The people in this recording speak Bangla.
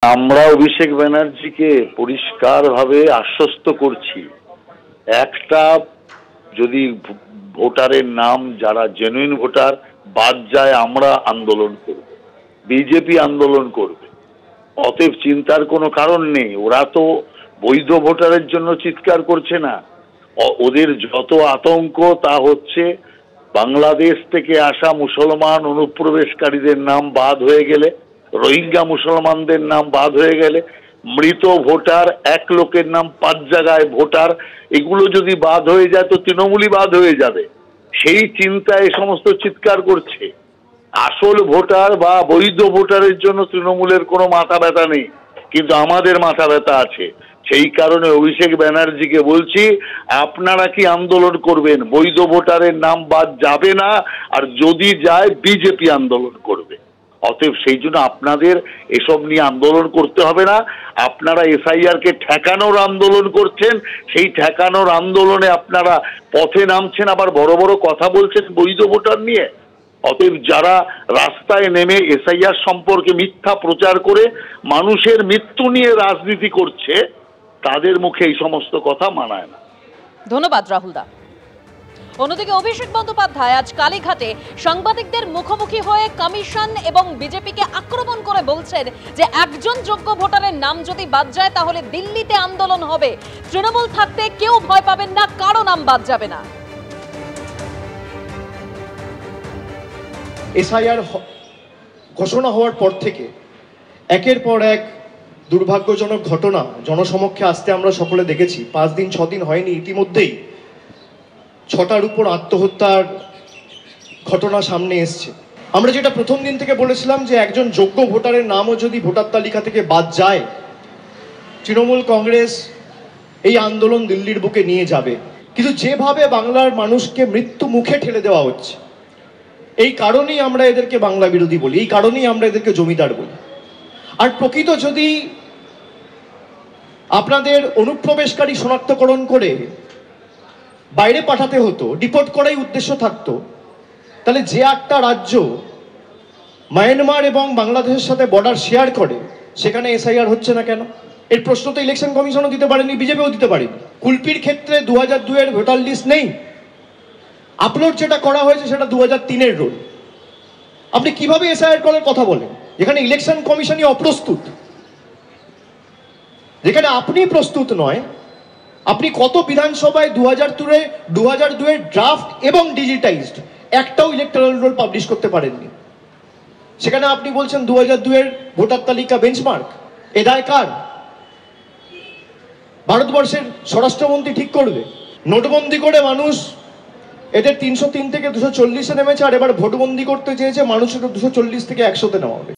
আমরা অভিষেক ব্যানার্জিকে পরিষ্কারভাবে আশ্বস্ত করছি, একটা যদি ভোটারের নাম যারা জেনুইন ভোটার বাদ যায় আমরা আন্দোলন করব, বিজেপি আন্দোলন করবে। অতএব চিন্তার কোনো কারণ নেই। ওরা তো বৈধ ভোটারের জন্য চিৎকার করছে না, ওদের যত আতঙ্ক তা হচ্ছে বাংলাদেশ থেকে আসা মুসলমান অনুপ্রবেশকারীদের নাম বাদ হয়ে গেলে, রোহিঙ্গা মুসলমানদের নাম বাদ হয়ে গেলে, মৃত ভোটার এক লোকের নাম 5 জায়গায় ভোটার, এগুলো যদি বাদ হয়ে যায় তো তৃণমূলই বাদ হয়ে যাবে। সেই চিন্তায় এই সমস্ত চিৎকার করছে। আসল ভোটার বা বৈধ ভোটারের জন্য তৃণমূলের কোনো মাথা ব্যথা নেই, কিন্তু আমাদের মাথা ব্যথা আছে। সেই কারণে অভিষেক ব্যানার্জিকে বলছি, আপনারা কি আন্দোলন করবেন? বৈধ ভোটারের নাম বাদ যাবে না, আর যদি যায় বিজেপি আন্দোলন করবে। অতএব সেই জন্য আপনাদের এসব নিয়ে আন্দোলন করতে হবে না। আপনারা এসআইআর কে ঠেকানোর আন্দোলন করছেন, সেই ঠেকানোর আন্দোলনে আপনারা পথে নামছেন, আবার বড় বড় কথা বলছেন বৈধ ভোটার নিয়ে। অতএব যারা রাস্তায় নেমে এসআইআর সম্পর্কে মিথ্যা প্রচার করে মানুষের মৃত্যু নিয়ে রাজনীতি করছে, তাদের মুখে এই সমস্ত কথা মানায় না। ধন্যবাদ রাহুল দা। অন্যদিকে অভিষেক বন্দ্যোপাধ্যায় আজ কালীঘাটে সাংবাদিকদের মুখোমুখি হয়ে কমিশন এবং বিজেপিকে আক্রমণ করে বলছেন যে একজন যোগ্য ভোটারের নাম যদি বাদ যায় তাহলে দিল্লিতে আন্দোলন হবে। তৃণমূল থাকতে কেউ ভয় পাবেন না, কারো নাম বাদ যাবে না। এসআইআর ঘোষণা হওয়ার পর থেকে একের পর এক দুর্ভাগ্যজনক ঘটনা জনসমক্ষে আসতে আমরা সকলে দেখেছি। 5 দিন 6 দিন হয়নি, ইতিমধ্যেই 6টার উপর আত্মহত্যার ঘটনা সামনে এসছে। আমরা যেটা প্রথম দিন থেকে বলেছিলাম যে একজন যোগ্য ভোটারের নামও যদি ভোটার তালিকা থেকে বাদ যায়, তৃণমূল কংগ্রেস এই আন্দোলন দিল্লির বুকে নিয়ে যাবে। কিন্তু যেভাবে বাংলার মানুষকে মৃত্যু মুখে ঠেলে দেওয়া হচ্ছে, এই কারণেই আমরা এদেরকে বাংলা বিরোধী বলি, এই কারণেই আমরা এদেরকে জমিদার বলি। আর প্রকৃত যদি আপনাদের অনুপ্রবেশকারী শনাক্তকরণ করে বাইরে পাঠাতে হতো, ডিপোর্ট করাই উদ্দেশ্য থাকতো, তাহলে যে একটা রাজ্য মায়ানমার এবং বাংলাদেশের সাথে বর্ডার শেয়ার করে সেখানে এসআইআর হচ্ছে না কেন? এর প্রশ্ন তো ইলেকশন কমিশনও দিতে পারেনি, বিজেপিও দিতে পারেনি। কুলপির ক্ষেত্রে 2002 এর ভোটার লিস্ট নেই, আপলোড যেটা করা হয়েছে সেটা 2003 এর রোল। আপনি কিভাবে এসআইআর করার কথা বলেন যেখানে ইলেকশন কমিশনই অপ্রস্তুত, যেখানে আপনি প্রস্তুত নয়? আপনি কত বিধানসভায় 2002 এর ড্রাফট এবং ডিজিটাইজড একটাও ইলেকটরাল রোল পাবলিশ করতে পারেননি। সেখানে আপনি বলছেন 2002 এর ভোটার তালিকা বেঞ্চমার্ক। এ দায় কার? ভারতবর্ষের স্বরাষ্ট্রমন্ত্রী ঠিক করবে? নোটবন্দি করে মানুষ এদের 303 থেকে 240-এ নেমেছে, আর এবার ভোটবন্দি করতে চেয়েছে মানুষের 240 থেকে 100-তে নেওয়া হবে।